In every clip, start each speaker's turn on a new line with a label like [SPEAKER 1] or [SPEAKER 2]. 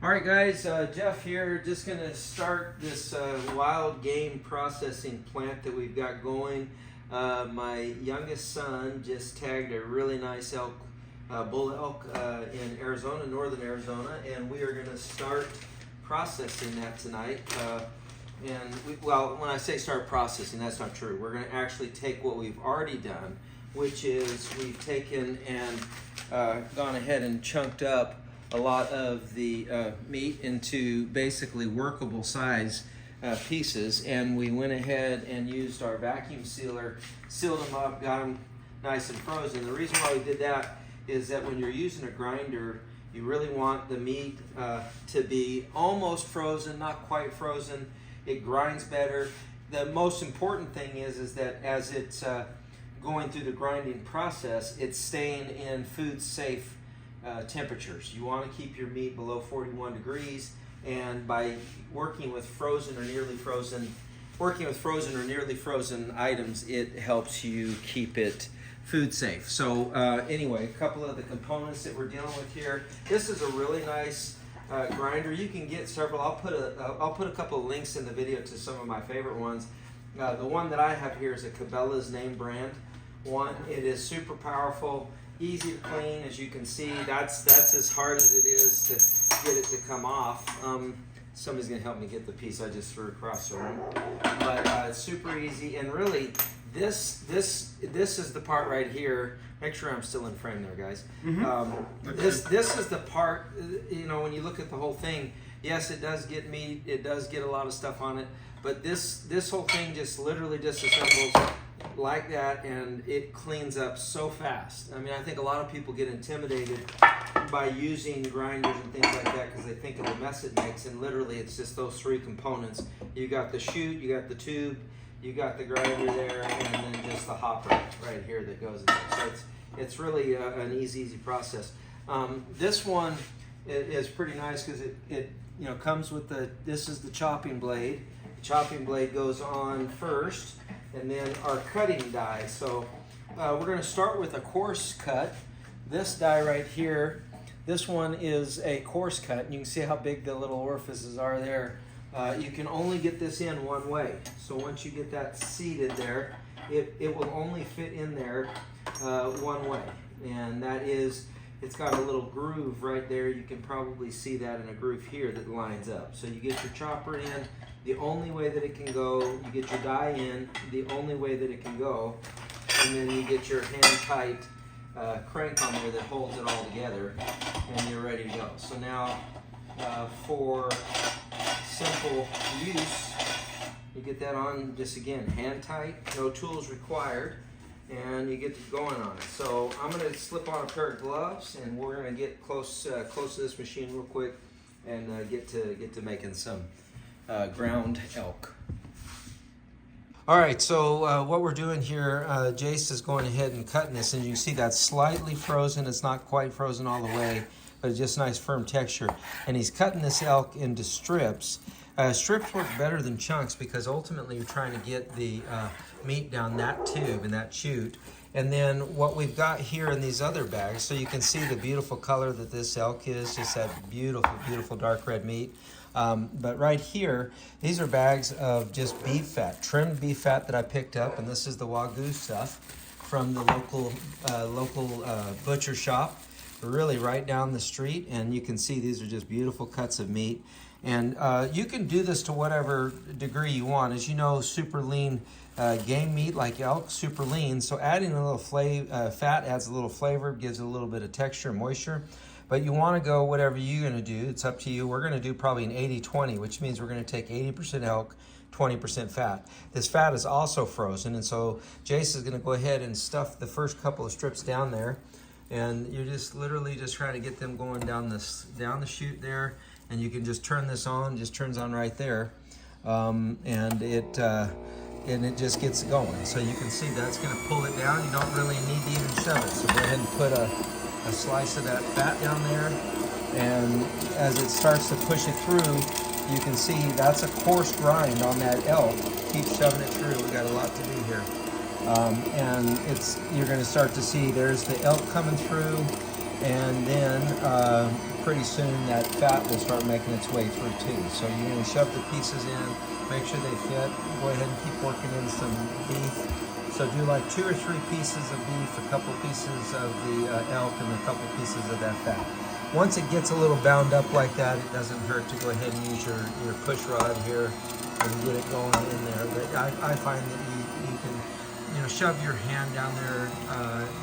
[SPEAKER 1] All right, guys, Jeff here. Just going to start this wild game processing plant that we've got going. My youngest son just tagged a really nice elk, bull elk in Arizona, northern Arizona, and we are going to start processing that tonight. Well, when I say start processing, that's not true. We're going to actually take what we've already done, which is we've taken and gone ahead and chunked up a lot of the meat into basically workable size pieces, and we went ahead and used our vacuum sealer, sealed them up, got them nice and frozen. The reason why we did that is that when you're using a grinder, you really want the meat to be almost frozen, not quite frozen. It grinds better. The most important thing is that as it's going through the grinding process, it's staying in food safe temperatures. You want to keep your meat below 41 degrees, and by working with frozen or nearly frozen items, it helps you keep it food safe. So anyway, a couple of the components that we're dealing with here. This is a really nice grinder. You can get several. I'll put a couple of links in the video to some of my favorite ones. The one that I have here is a Cabela's name brand one. It is super powerful, easy to clean. As you can see, that's as hard as it is to get it to come off. Somebody's gonna help me get the piece I just threw across the room. But it's super easy, and really, this is the part right here. Make sure I'm still in frame there, guys. This is the part. You know, when you look at the whole thing, yes, it does get meat. It does get a lot of stuff on it, but this whole thing just literally disassembles like that, and it cleans up so fast. I mean, I think a lot of people get intimidated by using grinders and things like that because they think of the mess it makes, and literally it's just those three components. You got the chute, you got the tube, you got the grinder there, and then just the hopper right here that goes in there. So it's really an easy process. This one is pretty nice because it comes with this is the chopping blade. The chopping blade goes on first, and then our cutting die. So we're going to start with a coarse cut. This die right here, this one is a coarse cut, and you can see how big the little orifices are there. You can only get this in one way. So once you get that seated there, it will only fit in there one way. And that is, it's got a little groove right there. You can probably see that in a groove here that lines up. So you get your chopper in the only way that it can go, you get your die in the only way that it can go, and then you get your hand tight crank on there that holds it all together, and you're ready to go. So now for simple use, you get that on just again hand tight, no tools required, and you get to going on it. So I'm going to slip on a pair of gloves, and we're going to get close to this machine real quick and get to making some ground elk. All right, so what we're doing here, Jace is going ahead and cutting this, and you can see that's slightly frozen. It's not quite frozen all the way, but it's just nice firm texture. And he's cutting this elk into strips. Strips work better than chunks because ultimately you're trying to get the meat down that tube and that chute. And then what we've got here in these other bags, so you can see the beautiful color that this elk is, just that beautiful, beautiful dark red meat. But right here, these are bags of just beef fat, trimmed beef fat that I picked up, and this is the Wagyu stuff from the local butcher shop, really right down the street. And you can see these are just beautiful cuts of meat. And you can do this to whatever degree you want. As you know, super lean game meat like elk, super lean. So adding a little fat adds a little flavor, gives it a little bit of texture and moisture. But you want to go whatever you're going to do. It's up to you. We're going to do probably an 80-20, which means we're going to take 80% elk, 20% fat. This fat is also frozen, and so Jace is going to go ahead and stuff the first couple of strips down there. And you're just literally just trying to get them going down the chute there. And you can just turn this on, just turns on right there. And it just gets going. So you can see that's going to pull it down. You don't really need to even shove it. So go ahead and put a slice of that fat down there, and as it starts to push it through, you can see that's a coarse grind on that elk. Keep shoving it through. We got a lot to do here, and you're going to start to see there's the elk coming through, and then pretty soon that fat will start making its way through too. So you're going to shove the pieces in, make sure they fit. Go ahead and keep working in some beef. So do like 2 or 3 pieces of beef, a couple pieces of the elk, and a couple pieces of that fat. Once it gets a little bound up like that, it doesn't hurt to go ahead and use your push rod here and get it going in there. But I find that you can, you know, shove your hand down there,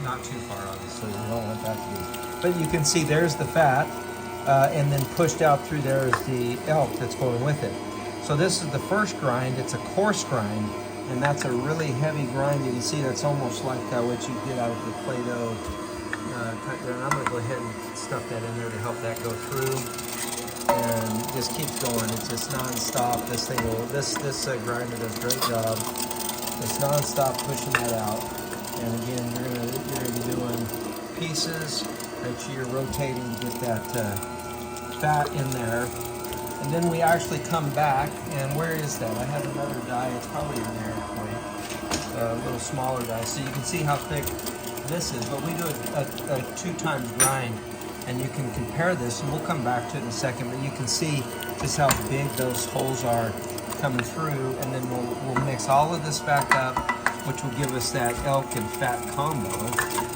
[SPEAKER 1] not too far obviously, you don't want that to be. But you can see there's the fat, and then pushed out through there is the elk that's going with it. So this is the first grind, it's a coarse grind, and that's a really heavy grind. You can see that's almost like what you get out of the Play-Doh cut there. And I'm gonna go ahead and stuff that in there to help that go through. And just keeps going, it's just non-stop. This thing will, this grinder does a great job. It's non-stop pushing that out. And again, you're gonna be doing pieces that you're rotating to get that fat in there. And then we actually come back, and where is that? I have another die, it's probably in there for you. A little smaller die, so you can see how thick this is, but we do a 2 times grind, and you can compare this, and we'll come back to it in a second, but you can see just how big those holes are coming through, and then we'll mix all of this back up, which will give us that elk and fat combo,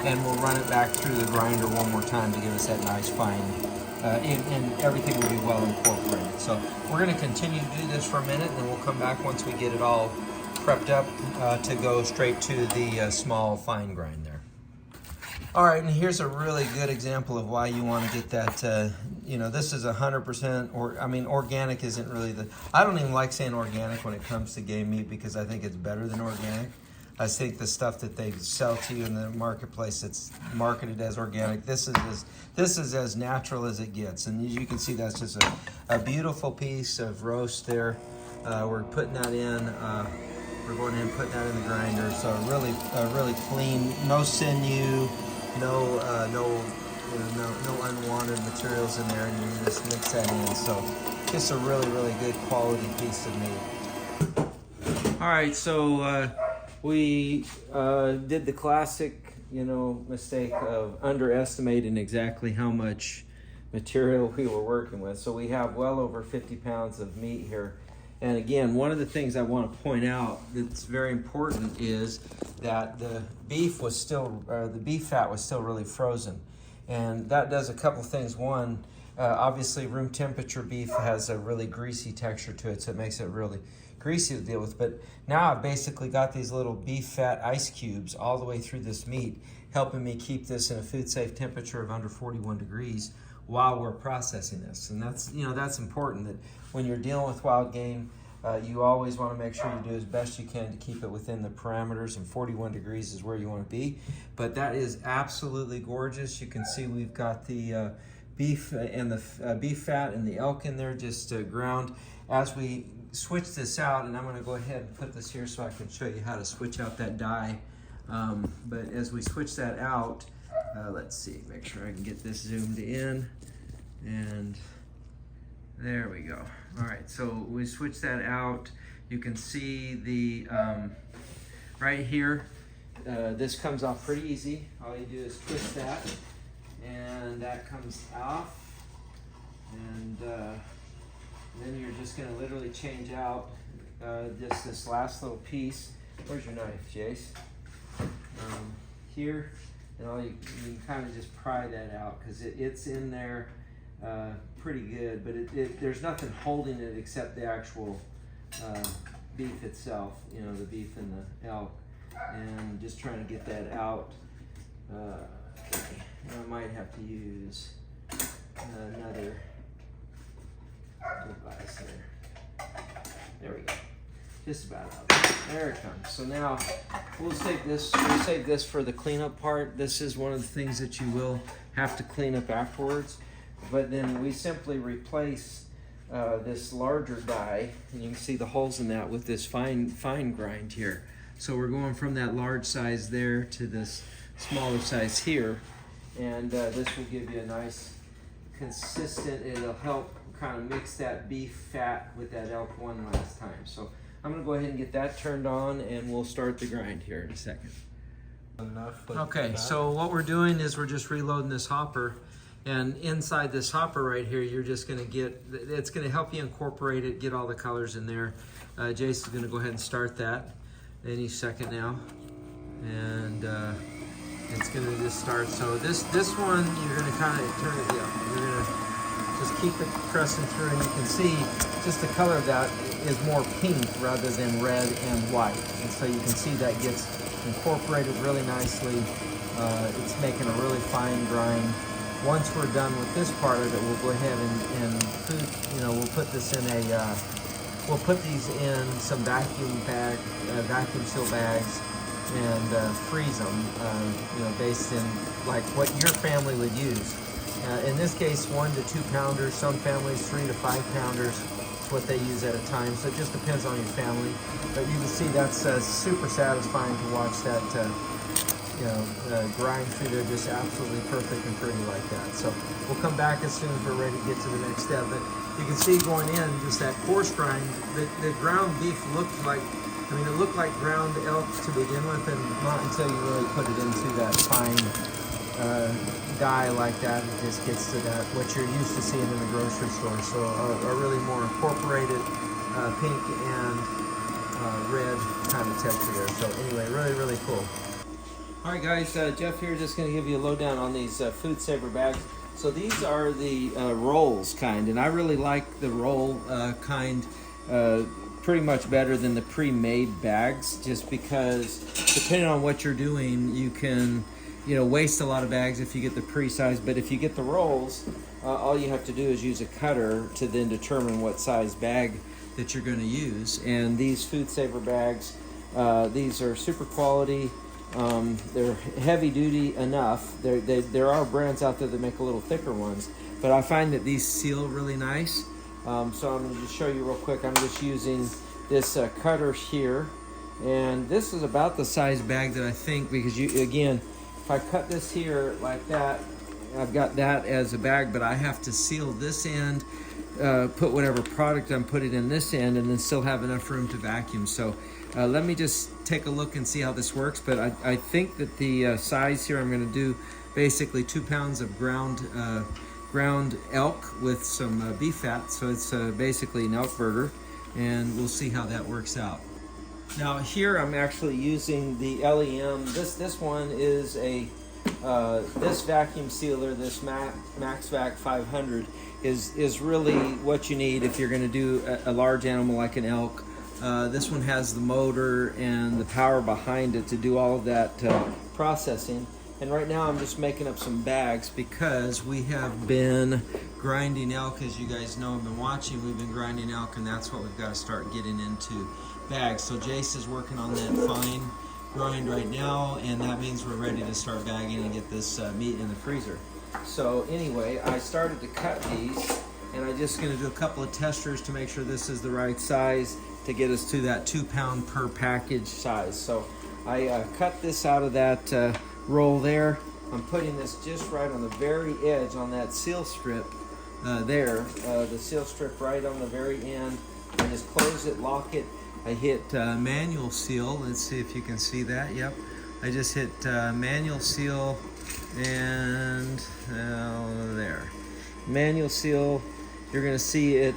[SPEAKER 1] and we'll run it back through the grinder one more time to give us that nice fine, and everything will be well incorporated. So we're going to continue to do this for a minute, and then we'll come back once we get it all prepped up to go straight to the small fine grind there. All right, and here's a really good example of why you want to get that, you know, this is 100%, or I mean, organic isn't really I don't even like saying organic when it comes to game meat because I think it's better than organic. I think the stuff that they sell to you in the marketplace that's marketed as organic, this is as natural as it gets. And as you can see, that's just a beautiful piece of roast there. We're putting that in. We're going in and putting that in the grinder. So really clean, no sinew, no unwanted materials in there, and you can just mix that in. So just a really good quality piece of meat. All right, so we did the classic, you know, mistake of underestimating exactly how much material we were working with. So we have well over 50 pounds of meat here. And again, one of the things I want to point out that's very important is that the beef fat was still really frozen. And that does a couple things. One, obviously room temperature beef has a really greasy texture to it, so it makes it really greasy to deal with. But now I've basically got these little beef fat ice cubes all the way through this meat, helping me keep this in a food safe temperature of under 41 degrees while we're processing this. And that's, you know, that's important, that when you're dealing with wild game, you always want to make sure you do as best you can to keep it within the parameters, and 41 degrees is where you want to be. But that is absolutely gorgeous. You can see we've got the beef and the beef fat and the elk in there just ground. As we switch this out, and I'm going to go ahead and put this here so I can show you how to switch out that die. But as we switch that out, let's see, make sure I can get this zoomed in, and there we go. All right, so we switch that out. You can see the, right here, this comes off pretty easy. All you do is twist that, and that comes off. And then you're just gonna literally change out just this last little piece. Where's your knife, Jace? Here, and all you kind of just pry that out because it's in there pretty good, but there's nothing holding it except the actual beef itself, you know, the beef and the elk, and just trying to get that out. Okay. I might have to use another device there. There we go. Just about out. There it comes. So now we'll save this for the cleanup part. This is one of the things that you will have to clean up afterwards. But then we simply replace this larger die, and you can see the holes in that, with this fine grind here. So we're going from that large size there to this smaller size here, and this will give you a nice consistent, it'll help kind of mix that beef fat with that elk one last time. So I'm gonna go ahead and get that turned on, and we'll start the grind here in a second. Okay, so what we're doing is we're just reloading this hopper, And inside this hopper right here, you're just gonna get, it's gonna help you incorporate it, get all the colors in there. Jason's gonna go ahead and start that any second now. And it's gonna just start. So this one, you're gonna kind of turn it, you're gonna just keep it pressing through, and you can see just the color of that is more pink rather than red and white. And so you can see that gets incorporated really nicely. It's making a really fine grind. Once we're done with this part of it, we'll go ahead and we'll put this in a, we'll put these in some vacuum seal bags and freeze them, based in like what your family would use. In this case, 1 to 2 pounders. Some families 3 to 5 pounders. It's what they use at a time. So it just depends on your family. But you can see that's super satisfying to watch that. Grind through there just absolutely perfect and pretty like that. So we'll come back as soon as we're ready to get to the next step. But you can see going in just that coarse grind, the ground beef looked like, it looked like ground elk to begin with, and not until you really put it into that fine dye like that, it just gets to that, what you're used to seeing in the grocery store. So a really more incorporated pink and red kind of texture there. So anyway, really, really cool. All right, guys, Jeff here, just going to give you a lowdown on these Food Saver bags. So these are the rolls kind, and I really like the roll kind pretty much better than the pre-made bags, just because depending on what you're doing, you can waste a lot of bags if you get the pre-size. But if you get the rolls, all you have to do is use a cutter to then determine what size bag that you're going to use. And these Food Saver bags, these are super quality. They're heavy duty enough. There are brands out there that make a little thicker ones, but I find that these seal really nice. So I'm going to just show you real quick. I'm just using this cutter here, and this is about the size bag that I think, because again, if I cut this here like that, I've got that as a bag, but I have to seal this end, put whatever product I'm putting in this end, and then still have enough room to vacuum. So let me just take a look and see how this works. But I think that the size here, I'm going to do basically 2 pounds of ground elk with some beef fat. So it's basically an elk burger, and we'll see how that works out. Now here I'm actually using the LEM. This one is a this vacuum sealer, this MaxVac 500 is really what you need if you're going to do a large animal like an elk. This one has the motor and the power behind it to do all of that processing. And right now I'm just making up some bags because we have been grinding elk. As you guys know, have been watching, we've been grinding elk, and that's what we've got to start getting into bags. So Jace is working on that fine grind right now, and that means we're ready to start bagging and get this meat in the freezer. So anyway, I started to cut these, and I'm just going to do a couple of testers to make sure this is the right size to get us to that 2 pound per package size. So I cut this out of that roll there. I'm putting this just right on the very edge on that seal strip there, the seal strip right on the very end. I just close it, lock it. I hit manual seal. Let's see if you can see that. Yep. I just hit manual seal, and there. Manual seal. You're going to see it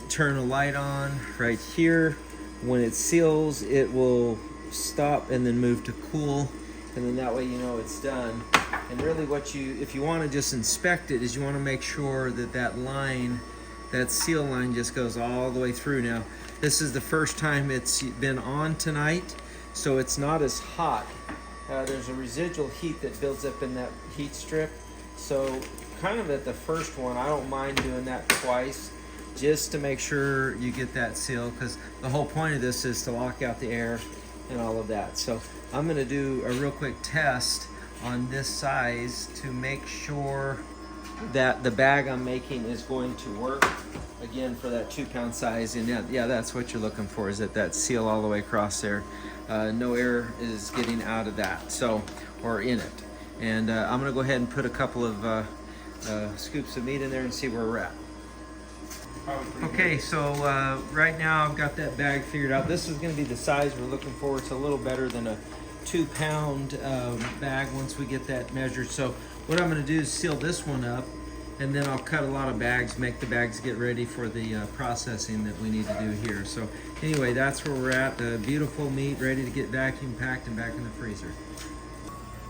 [SPEAKER 1] turn a light on right here. When it seals, it will stop and then move to cool, and then that way you know it's done. And really what if you want to just inspect it, is you want to make sure that that line, that seal line, just goes all the way through. Now this is the first time it's been on tonight, so it's not as hot. There's a residual heat that builds up in that heat strip, so kind of at the first one I don't mind doing that twice, just to make sure you get that seal, because the whole point of this is to lock out the air and all of that. So I'm going to do a real quick test on this size to make sure that the bag I'm making is going to work, again, for that 2 pound size. And yeah, that's what you're looking for, is that seal all the way across there. No air is getting out of that, so, or in it. And I'm going to go ahead and put a couple of scoops of meat in there and see where we're at. Okay, so right now I've got that bag figured out. This is going to be the size we're looking for. It's a little better than a 2 pound bag once we get that measured. So what I'm going to do is seal this one up, and then I'll cut a lot of bags, make the bags get ready for the processing that we need to do here. So anyway, that's where we're at. Beautiful meat ready to get vacuum packed and back in the freezer.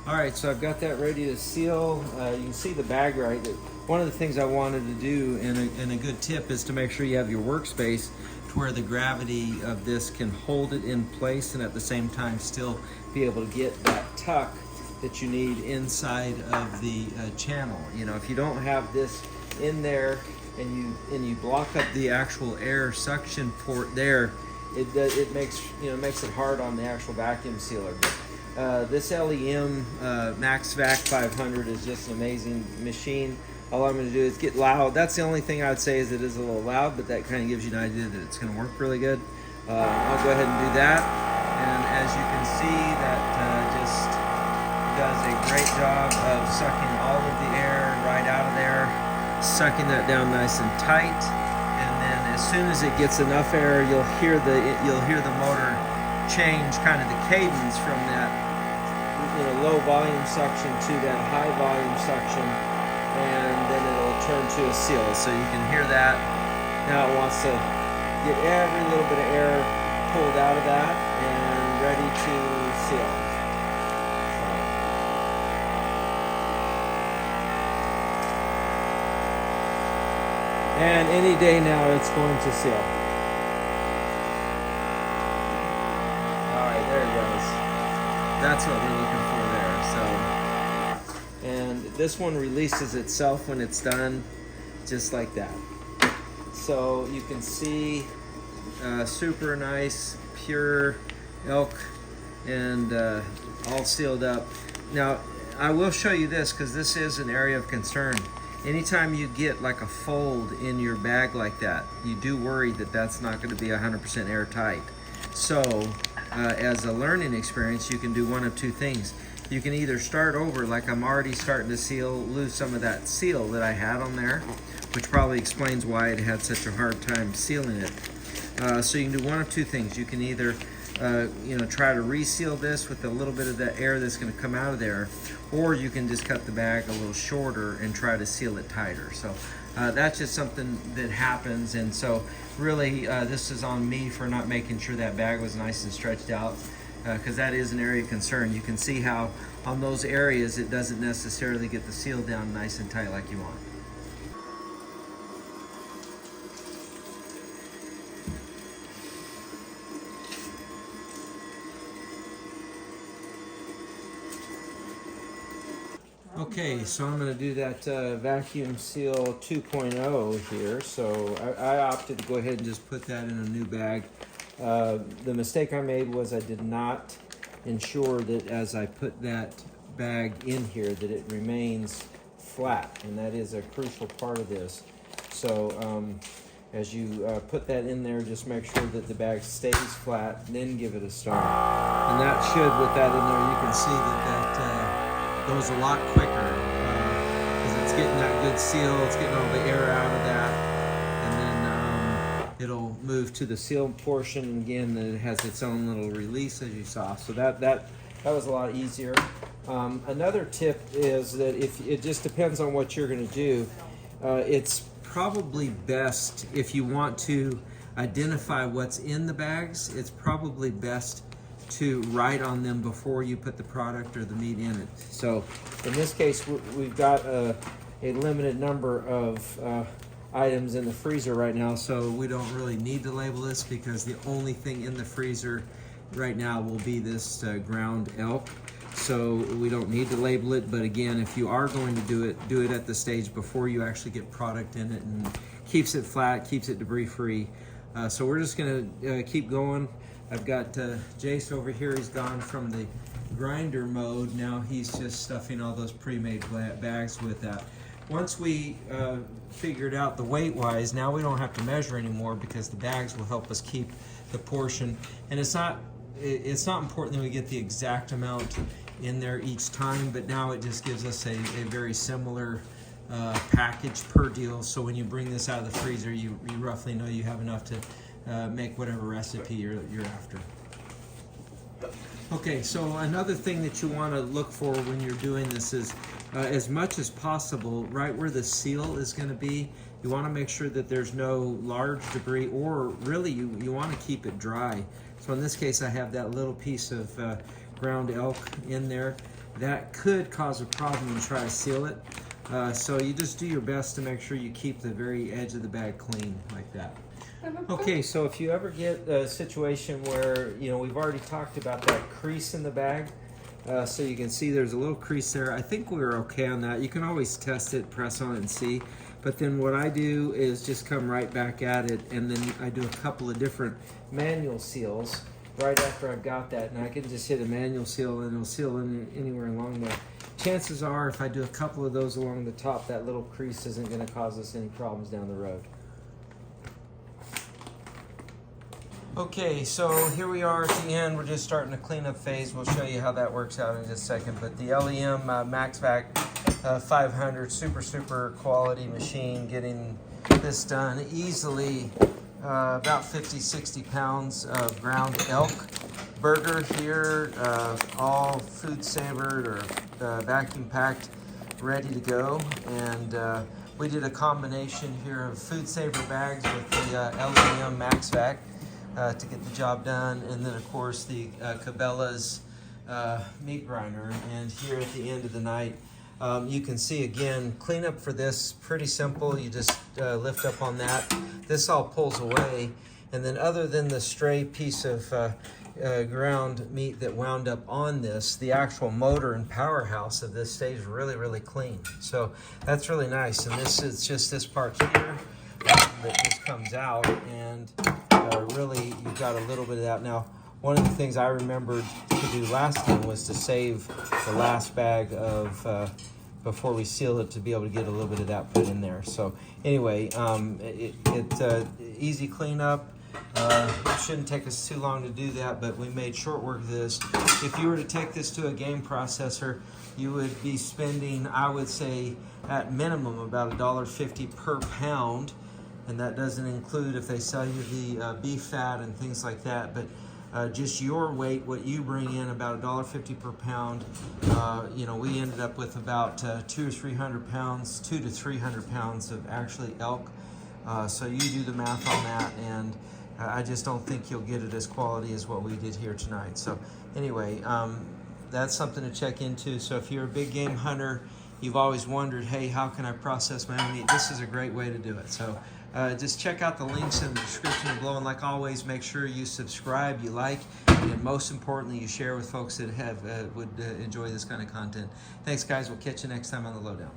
[SPEAKER 1] All right, so I've got that ready to seal. You can see the bag right. One of the things I wanted to do, and a good tip, is to make sure you have your workspace to where the gravity of this can hold it in place and at the same time still be able to get that tuck that you need inside of the channel. You know, if you don't have this in there and you block up the actual air suction port there, it makes it hard on the actual vacuum sealer. This LEM Max Vac 500 is just an amazing machine. All I'm going to do is get loud. That's the only thing I'd say is it is a little loud, but that kind of gives you an idea that it's going to work really good. I'll go ahead and do that. And as you can see, that just does a great job of sucking all of the air right out of there, sucking that down nice and tight. And then as soon as it gets enough air, you'll hear the motor change kind of the cadence from that low volume suction to that high volume suction, and then it'll turn to a seal. So you can hear that. Now it wants to get every little bit of air pulled out of that and ready to seal. And any day now it's going to seal. Alright, there it goes. That's what we're looking for there. So, and this one releases itself when it's done, just like that. So you can see super nice, pure elk, and all sealed up. Now, I will show you this because this is an area of concern. Anytime you get like a fold in your bag like that, you do worry that that's not going to be 100% airtight. So, as a learning experience, you can do one of two things. You can either start over, like I'm already starting to lose some of that seal that I had on there, which probably explains why it had such a hard time sealing it. So you can do one of two things. You can either try to reseal this with a little bit of the air that's going to come out of there, or you can just cut the bag a little shorter and try to seal it tighter. So that's just something that happens, and so really this is on me for not making sure that bag was nice and stretched out, because that is an area of concern. You can see how on those areas it doesn't necessarily get the seal down nice and tight like you want. Okay, so I'm going to do that vacuum seal 2.0 here. So I opted to go ahead and just put that in a new bag. The mistake I made was I did not ensure that as I put that bag in here that it remains flat, and that is a crucial part of this. So as you put that in there, just make sure that the bag stays flat, then give it a start. And that should, with that in there, you can see that goes a lot quicker because it's getting that good seal, it's getting all the air out of that, and then it'll move to the sealed portion, and again it has its own little release as you saw. So that was a lot easier. Another tip is that if it just depends on what you're going to do, it's probably best if you want to identify what's in the bags, it's probably best to write on them before you put the product or the meat in it. So in this case, we've got a limited number of items in the freezer right now, so we don't really need to label this because the only thing in the freezer right now will be this ground elk. So we don't need to label it, but again, if you are going to do it at the stage before you actually get product in it, and keeps it flat, keeps it debris free. So we're just gonna keep going. I've got Jace over here. He's gone from the grinder mode. Now he's just stuffing all those pre-made bags with that. Once we figured out the weight-wise, now we don't have to measure anymore because the bags will help us keep the portion. And it's not important that we get the exact amount in there each time, but now it just gives us a very similar package per deal. So when you bring this out of the freezer, you roughly know you have enough to make whatever recipe you're after. Okay, so another thing that you want to look for when you're doing this is as much as possible, right where the seal is going to be, you want to make sure that there's no large debris, or really you want to keep it dry. So in this case, I have that little piece of ground elk in there. That could cause a problem and try to seal it. So you just do your best to make sure you keep the very edge of the bag clean like that. Okay, so if you ever get a situation where, you know, we've already talked about that crease in the bag. So you can see there's a little crease there. I think we were okay on that. You can always test it, press on it and see. But then what I do is just come right back at it, and then I do a couple of different manual seals right after I've got that. And I can just hit a manual seal and it'll seal in anywhere along there. Chances are if I do a couple of those along the top, that little crease isn't going to cause us any problems down the road. Okay, so here we are at the end. We're just starting the cleanup phase. We'll show you how that works out in just a second. But the LEM MaxVac 500, super quality machine, getting this done easily. About 50-60 pounds of ground elk burger here, all food savored or vacuum packed, ready to go. And we did a combination here of food saver bags with the LEM MaxVac to get the job done, and then of course the Cabela's meat grinder. And here at the end of the night, you can see again, cleanup for this pretty simple. You just lift up on that. This all pulls away, and then other than the stray piece of ground meat that wound up on this, the actual motor and powerhouse of this stays really clean. So that's really nice. And this is just this part here that just comes out, and really you've got a little bit of that. Now, one of the things I remembered to do last time was to save the last bag of before we seal it, to be able to get a little bit of that put in there. So anyway, easy cleanup. It shouldn't take us too long to do that, but we made short work of this. If you were to take this to a game processor, you would be spending, I would say, at minimum about $1.50 per pound, and that doesn't include if they sell you the beef fat and things like that. But just your weight, what you bring in, about $1.50 per pound. You know, we ended up with about 200 or 300 pounds, 200 to 300 pounds of actually elk. So you do the math on that, and I just don't think you'll get it as quality as what we did here tonight. So anyway, that's something to check into. So if you're a big game hunter, you've always wondered, hey, how can I process my own meat? This is a great way to do it. So just check out the links in the description below, and like always, make sure you subscribe, you like, and most importantly, you share with folks that would enjoy this kind of content. Thanks, guys. We'll catch you next time on The Lowdown.